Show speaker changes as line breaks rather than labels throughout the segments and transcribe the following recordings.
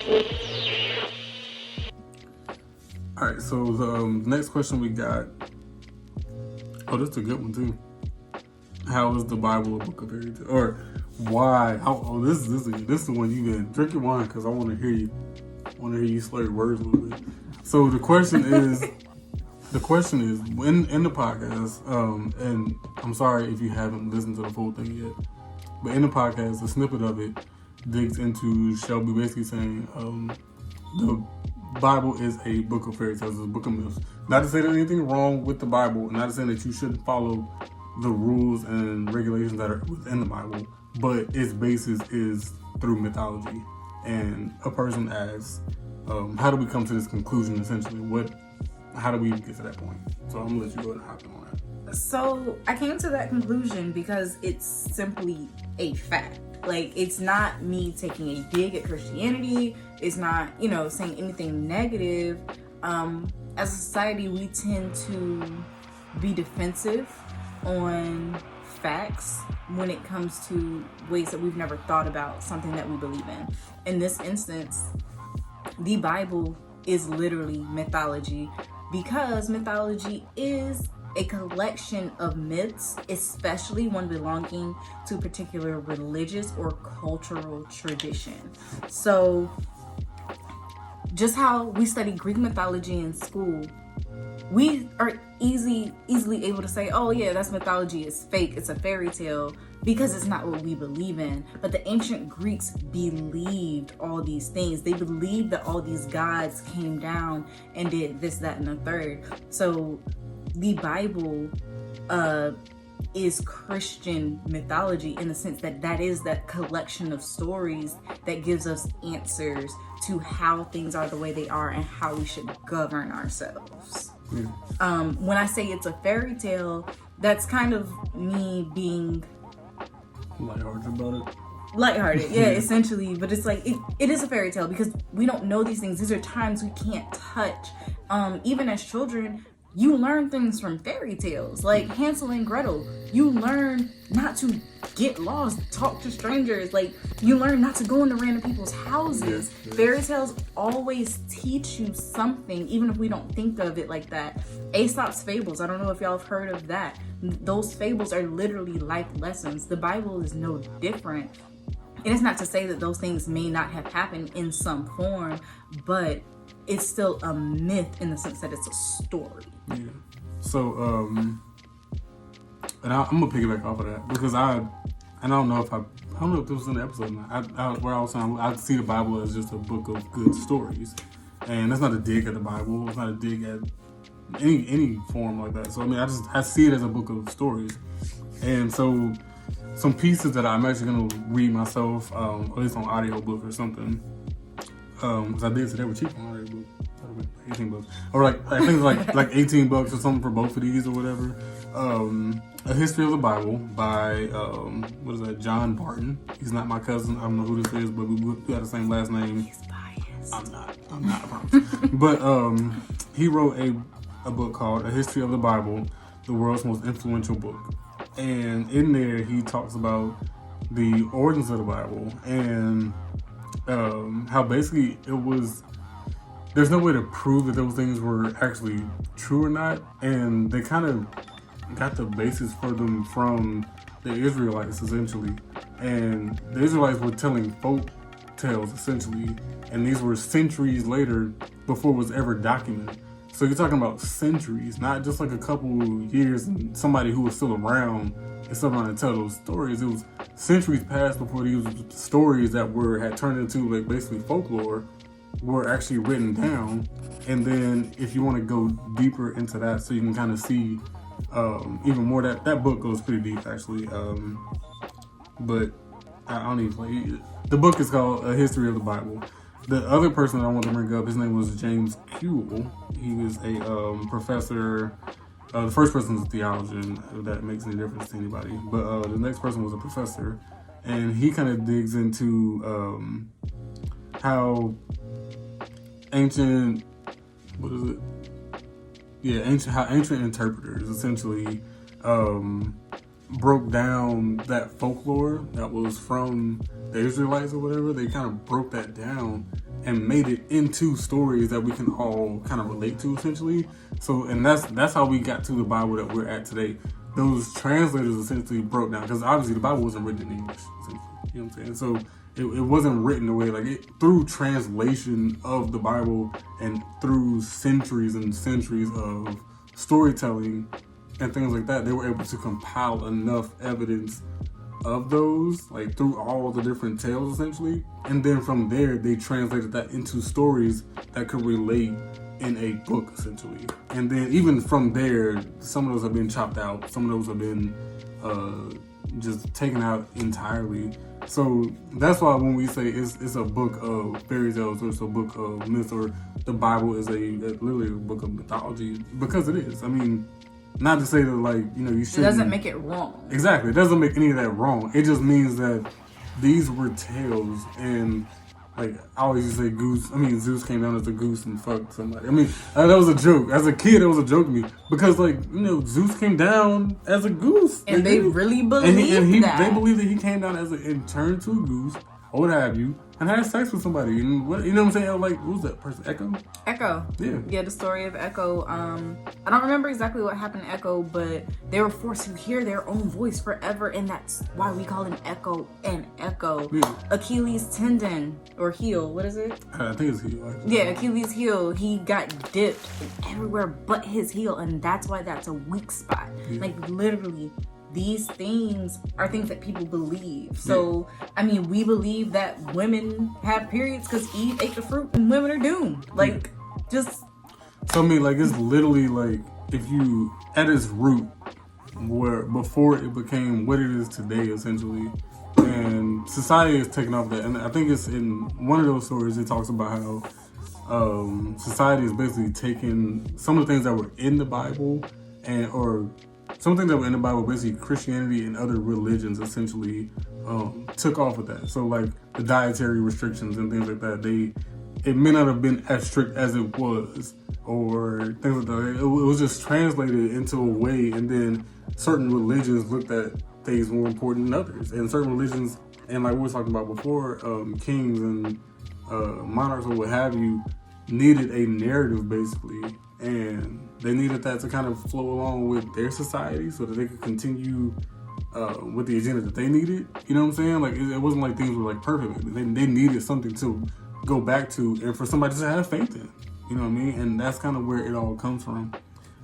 All right, so the next question we got. Oh, that's a good one too. How is the Bible a book of fairy tales? Or why? This is the one you been drink your wine because I want to hear you. I want to hear you slur your words a little bit. So the question is in the podcast, and I'm sorry if you haven't listened to the full thing yet, but in the podcast, a snippet of it digs into Shelby basically saying the Bible is a book of fairy tales, it's a book of myths. Not to say there's anything wrong with the Bible, not to say that you shouldn't follow the rules and regulations that are within the Bible, but its basis is through mythology. And a person asks, how do we come to this conclusion essentially? How do we get to that point? So I'm gonna let you go ahead and hop in on that.
So I came to that conclusion because it's simply a fact. Like, it's not me taking a dig at Christianity. It's not, saying anything negative. As a society, we tend to be defensive on facts when it comes to ways that we've never thought about something that we believe in. In this instance, the Bible is literally mythology, because mythology is a collection of myths, especially one belonging to a particular religious or cultural tradition. So just how we study Greek mythology in school, we are easily able to say, oh yeah, that's mythology, it's fake, it's a fairy tale, because it's not what we believe in. But the ancient Greeks believed all these things. They believed that all these gods came down and did this, that, and the third. So the Bible is Christian mythology in the sense that is that collection of stories that gives us answers to how things are the way they are and how we should govern ourselves. When I say it's a fairy tale, that's kind of me being
lighthearted about it.
Lighthearted, yeah, essentially. But it's like, it is a fairy tale because we don't know these things. These are times we can't touch. Even as children, you learn things from fairy tales, like Hansel and Gretel. You learn not to get lost, talk to strangers. Like, you learn not to go into random people's houses. Yes. Fairy tales always teach you something, even if we don't think of it like that. Aesop's fables, I don't know if y'all have heard of that. Those fables are literally life lessons. The Bible is no different. And it's not to say that those things may not have happened in some form, but it's still a myth in the sense that it's a story.
Yeah. So, and I'm gonna piggyback off of that because I don't know if this was in the episode. Where I was saying I see the Bible as just a book of good stories, and that's not a dig at the Bible. It's not a dig at any form like that. So I mean, I see it as a book of stories, and so some pieces that I'm actually gonna read myself, at least on audiobook or something. Because I did say they were cheap on audiobook. $18, or I think it's like $18 or something for both of these or whatever. A History of the Bible by John Barton. He's not my cousin. I don't know who this is, but we got the same last name.
He's biased.
I'm not, I promise. But he wrote a book called A History of the Bible, the world's most influential book. And in there he talks about the origins of the Bible and how basically it was, there's no way to prove that those things were actually true or not, and they kind of got the basis for them from the Israelites essentially, and the Israelites were telling folk tales essentially, and these were centuries later before it was ever documented. So you're talking about centuries, not just like a couple years and somebody who was still around and still around to tell those stories. It was centuries past before these stories that had turned into like basically folklore were actually written down. And then if you want to go deeper into that, so you can kind of see even more, that book goes pretty deep actually. But I don't even the book is called A History of the Bible. The other person that I want to bring up, his name was James Kuhl. He was a professor. The first person was a theologian, if that makes any difference to anybody. But the next person was a professor. And he kind of digs into how ancient interpreters essentially broke down that folklore that was from the Israelites or whatever. They kind of broke that down and made it into stories that we can all kind of relate to, essentially. So, and that's how we got to the Bible that we're at today. Those translators essentially broke down, because obviously the Bible wasn't written in English, essentially. You know what I'm saying? So it wasn't written the way, like, through translation of the Bible and through centuries and centuries of storytelling and things like that, they were able to compile enough evidence of those, like, through all the different tales, essentially. And then from there, they translated that into stories that could relate in a book, essentially. And then even from there, some of those have been chopped out, some of those have been just taken out entirely. So that's why when we say it's a book of fairy tales, or it's a book of myths, or the Bible is literally a book of mythology, because it is. I mean, not to say that, like, you know, you shouldn't.
It doesn't make it wrong.
Exactly. It doesn't make any of that wrong. It just means that these were tales, and, like, I always used to say Zeus came down as a goose and fucked somebody. I mean, that was a joke. As a kid, it was a joke to me. Because, like, you know, Zeus came down as a goose.
And they really believed that.
They believe that he came down and turned to a goose, or what have you, and had sex with somebody. And what, you know what I'm saying? Like, what was that person? Echo?
Yeah, the story of Echo. I don't remember exactly what happened to Echo, but they were forced to hear their own voice forever, and that's why we call him Echo and Echo.
Yeah.
Achilles tendon, or heel, what is it?
I think it's heel, actually.
Yeah, Achilles heel, he got dipped everywhere but his heel, and that's why that's a weak spot. Yeah. Like, literally, these things are things that people believe. So, I mean, we believe that women have periods because Eve ate the fruit and women are doomed. Like, just...
So, I mean, like, it's literally, like, if you, at its root, where before it became what it is today, essentially, and society has taken off that. And I think it's in one of those stories, it talks about how society is basically taking some of the things that were in the Bible, or something that were in the Bible, basically Christianity and other religions essentially took off with that. So, like, the dietary restrictions and things like that, it may not have been as strict as it was, or things like that. It was just translated into a way, and then certain religions looked at things more important than others. And certain religions, and like we were talking about before, kings and monarchs or what have you, needed a narrative, basically. And they needed that to kind of flow along with their society so that they could continue with the agenda that they needed. You know what I'm saying? Like, it wasn't like things were, like, perfect. They needed something to go back to and for somebody to have faith in. You know what I mean? And that's kind of where it all comes from.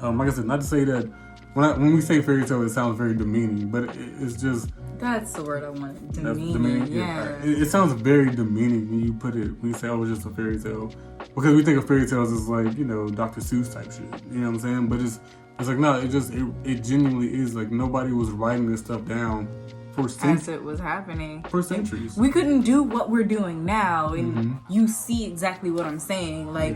Like I said, not to say that when we say fairy tale, it sounds very demeaning, but it's just...
That's the word I wanted. Demeaning. Yeah.
It sounds very demeaning when you put it, when you say, oh, it's just a fairy tale. Because we think of fairy tales as, like, you know, Dr. Seuss type shit. You know what I'm saying? But it's like, no, it genuinely is. Like, nobody was writing this stuff down for
as it was happening.
For centuries.
We couldn't do what we're doing now, and you see exactly what I'm saying. Like,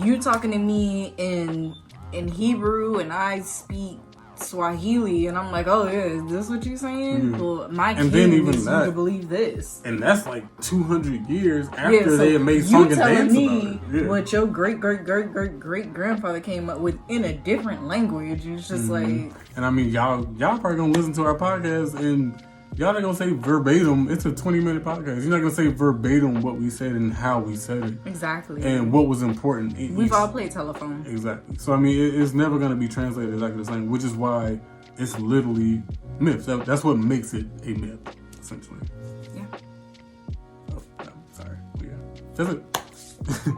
you talking to me in Hebrew, and I speak Swahili, and I'm like, oh yeah, is this what you're saying? Well, my kid needs you to believe this.
And that's like 200 years after they had made song and dance about it.
You telling me what your great grandfather came up with in a different language. It's just like...
And I mean, y'all probably gonna listen to our podcast, and y'all not gonna say verbatim. It's a 20-minute podcast. You're not gonna say verbatim what we said and how we said it.
Exactly.
And what was important.
We've all played telephone.
Exactly. So, I mean, it's never gonna be translated exactly the same, which is why it's literally myth. That's what makes it a myth, essentially.
Yeah.
Oh, no, sorry. Yeah. That's it.